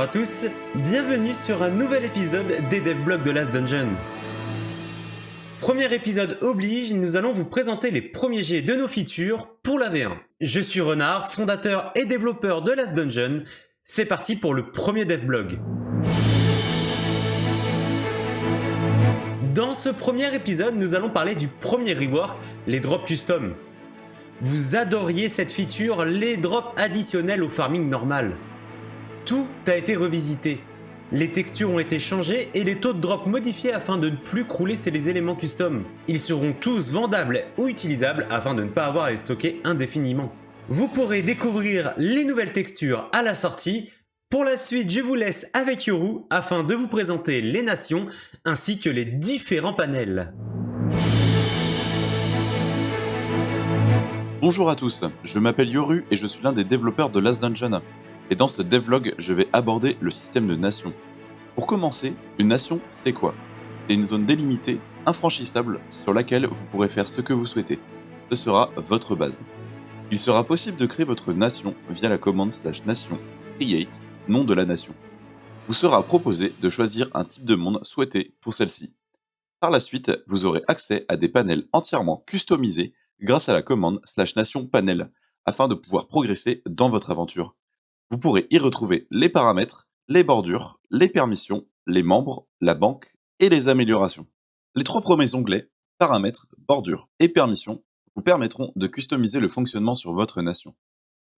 à tous, bienvenue sur un nouvel épisode des devblogs de Last Dungeon. Premier épisode oblige, nous allons vous présenter les premiers jets de nos features pour la V1. Je suis Renard, fondateur et développeur de Last Dungeon. C'est parti pour le premier devblog. Dans ce premier épisode, nous allons parler du premier rework, les drops custom. Vous adoriez cette feature, les drops additionnels au farming normal. Tout a été revisité. Les textures ont été changées et les taux de drop modifiés afin de ne plus crouler sur les éléments custom. Ils seront tous vendables ou utilisables afin de ne pas avoir à les stocker indéfiniment. Vous pourrez découvrir les nouvelles textures à la sortie. Pour la suite, je vous laisse avec Yoru afin de vous présenter les nations ainsi que les différents panels. Bonjour à tous, je m'appelle Yoru et je suis l'un des développeurs de Last Dungeon. Et dans ce devlog, je vais aborder le système de nations. Pour commencer, une nation, c'est quoi? C'est une zone délimitée, infranchissable, sur laquelle vous pourrez faire ce que vous souhaitez. Ce sera votre base. Il sera possible de créer votre nation via la commande /nation create, nom de la nation. Vous sera proposé de choisir un type de monde souhaité pour celle-ci. Par la suite, vous aurez accès à des panels entièrement customisés grâce à la commande /nation panel, afin de pouvoir progresser dans votre aventure. Vous pourrez y retrouver les paramètres, les bordures, les permissions, les membres, la banque et les améliorations. Les trois premiers onglets, paramètres, bordures et permissions, vous permettront de customiser le fonctionnement sur votre nation.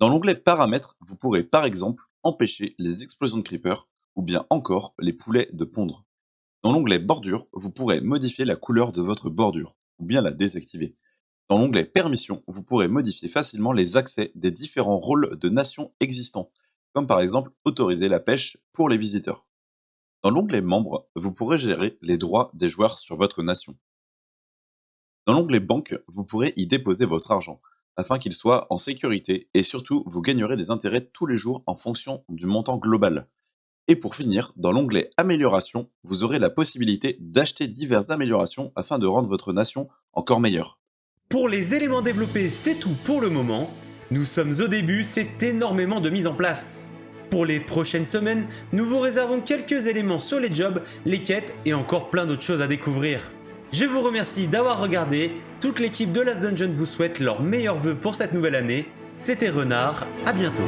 Dans l'onglet paramètres, vous pourrez par exemple empêcher les explosions de creepers ou bien encore les poulets de pondre. Dans l'onglet bordure, vous pourrez modifier la couleur de votre bordure ou bien la désactiver. Dans l'onglet permissions, vous pourrez modifier facilement les accès des différents rôles de nations existants, comme par exemple autoriser la pêche pour les visiteurs. Dans l'onglet membres, vous pourrez gérer les droits des joueurs sur votre nation. Dans l'onglet banque, vous pourrez y déposer votre argent, afin qu'il soit en sécurité et surtout vous gagnerez des intérêts tous les jours en fonction du montant global. Et pour finir, dans l'onglet amélioration, vous aurez la possibilité d'acheter diverses améliorations afin de rendre votre nation encore meilleure. Pour les éléments développés, c'est tout pour le moment. Nous sommes au début, c'est énormément de mise en place. Pour les prochaines semaines, nous vous réservons quelques éléments sur les jobs, les quêtes et encore plein d'autres choses à découvrir. Je vous remercie d'avoir regardé, toute l'équipe de Last Dungeon vous souhaite leurs meilleurs vœux pour cette nouvelle année. C'était Renard, à bientôt.